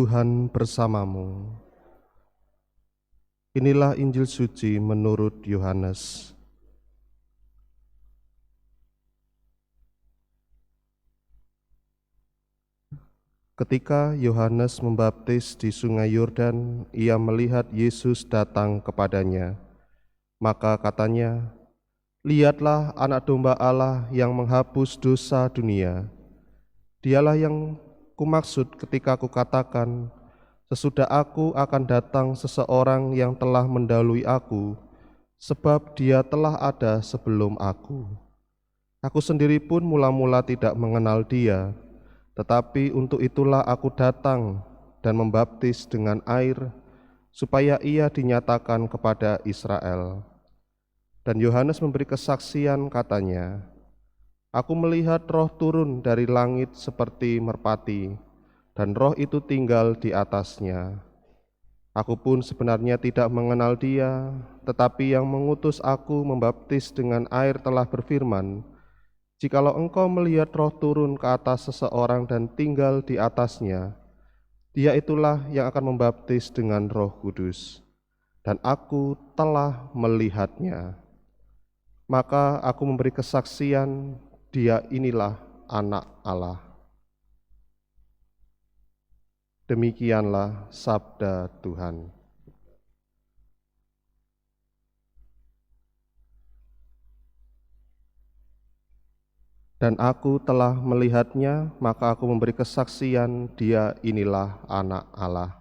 Tuhan bersamamu. Inilah Injil suci menurut Yohanes. Ketika Yohanes membaptis di Sungai Yordan, ia melihat Yesus datang kepadanya. Maka katanya, "Lihatlah Anak Domba Allah yang menghapus dosa dunia. Dialah yang kumaksud ketika kukatakan, sesudah aku akan datang seseorang yang telah mendahului aku, sebab dia telah ada sebelum aku. Aku sendiri pun mula-mula tidak mengenal dia, tetapi untuk itulah aku datang dan membaptis dengan air, supaya ia dinyatakan kepada Israel." Dan Yohanes memberi kesaksian katanya, "Aku melihat roh turun dari langit seperti merpati, dan roh itu tinggal di atasnya. Aku pun sebenarnya tidak mengenal dia, tetapi yang mengutus aku membaptis dengan air telah berfirman, jikalau engkau melihat roh turun ke atas seseorang dan tinggal di atasnya, dia itulah yang akan membaptis dengan Roh Kudus. Dan aku telah melihatnya. Maka aku memberi kesaksian, dia inilah Anak Allah." Demikianlah sabda Tuhan. Dan aku telah melihatnya, maka aku memberi kesaksian, dia inilah Anak Allah.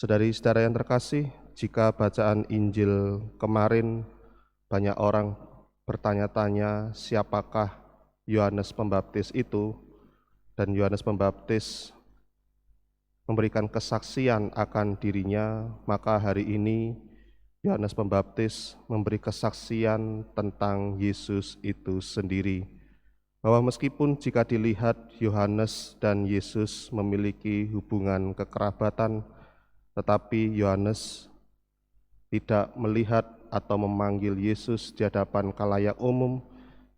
Saudari-saudara yang terkasih, jika bacaan Injil kemarin banyak orang bertanya-tanya siapakah Yohanes Pembaptis itu, dan Yohanes Pembaptis memberikan kesaksian akan dirinya, maka hari ini Yohanes Pembaptis memberi kesaksian tentang Yesus itu sendiri, bahwa meskipun jika dilihat Yohanes dan Yesus memiliki hubungan kekerabatan, tetapi Yohanes tidak melihat atau memanggil Yesus di hadapan khalayak umum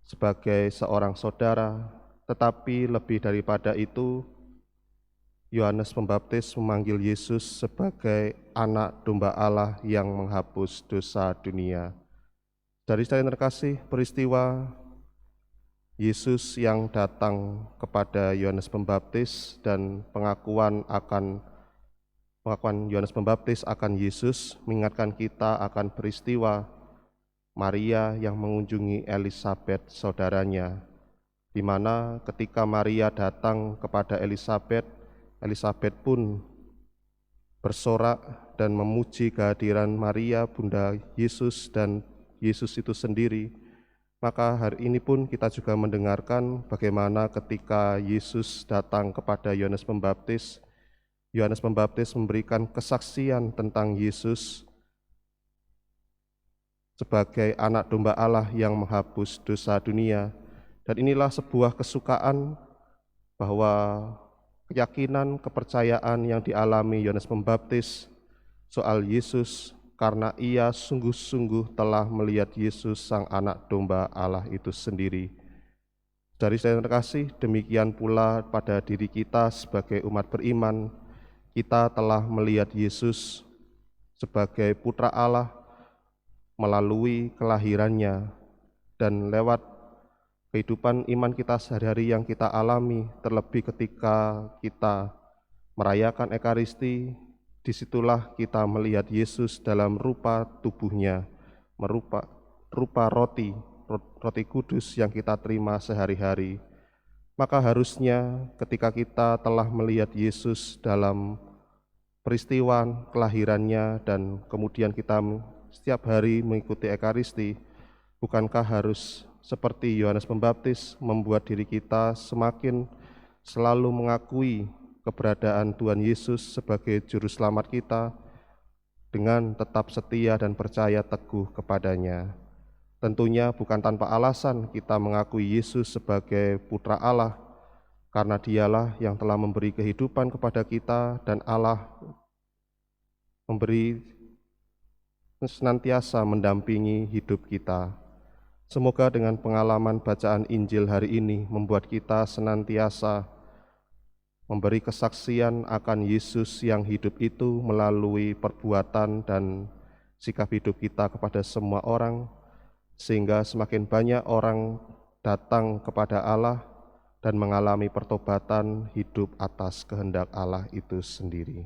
sebagai seorang saudara, tetapi lebih daripada itu, Yohanes Pembaptis memanggil Yesus sebagai Anak Domba Allah yang menghapus dosa dunia. Dari saya yang terkasih, peristiwa Yesus yang datang kepada Yohanes Pembaptis dan pengakuan Yohanes Pembaptis akan Yesus mengingatkan kita akan peristiwa Maria yang mengunjungi Elisabet saudaranya, di mana ketika Maria datang kepada Elisabet, Elisabet pun bersorak dan memuji kehadiran Maria, Bunda Yesus, dan Yesus itu sendiri. Maka hari ini pun kita juga mendengarkan bagaimana ketika Yesus datang kepada Yohanes Pembaptis, Yohanes Pembaptis memberikan kesaksian tentang Yesus sebagai Anak Domba Allah yang menghapus dosa dunia. Dan inilah sebuah kesukaan bahwa keyakinan, kepercayaan yang dialami Yohanes Pembaptis soal Yesus, karena ia sungguh-sungguh telah melihat Yesus Sang Anak Domba Allah itu sendiri. Dari saya yang terkasih, demikian pula pada diri kita sebagai umat beriman, kita telah melihat Yesus sebagai Putra Allah melalui kelahirannya, dan lewat kehidupan iman kita sehari-hari yang kita alami, terlebih ketika kita merayakan Ekaristi, disitulah kita melihat Yesus dalam rupa tubuhnya, rupa roti kudus yang kita terima sehari-hari. Maka harusnya ketika kita telah melihat Yesus dalam peristiwa kelahirannya dan kemudian kita setiap hari mengikuti Ekaristi, bukankah harus seperti Yohanes Pembaptis membuat diri kita semakin selalu mengakui keberadaan Tuhan Yesus sebagai juru selamat kita dengan tetap setia dan percaya teguh kepadanya. Tentunya bukan tanpa alasan kita mengakui Yesus sebagai Putra Allah, karena dialah yang telah memberi kehidupan kepada kita, dan Allah memberi senantiasa mendampingi hidup kita. Semoga dengan pengalaman bacaan Injil hari ini membuat kita senantiasa memberi kesaksian akan Yesus yang hidup itu melalui perbuatan dan sikap hidup kita kepada semua orang, sehingga semakin banyak orang datang kepada Allah dan mengalami pertobatan hidup atas kehendak Allah itu sendiri.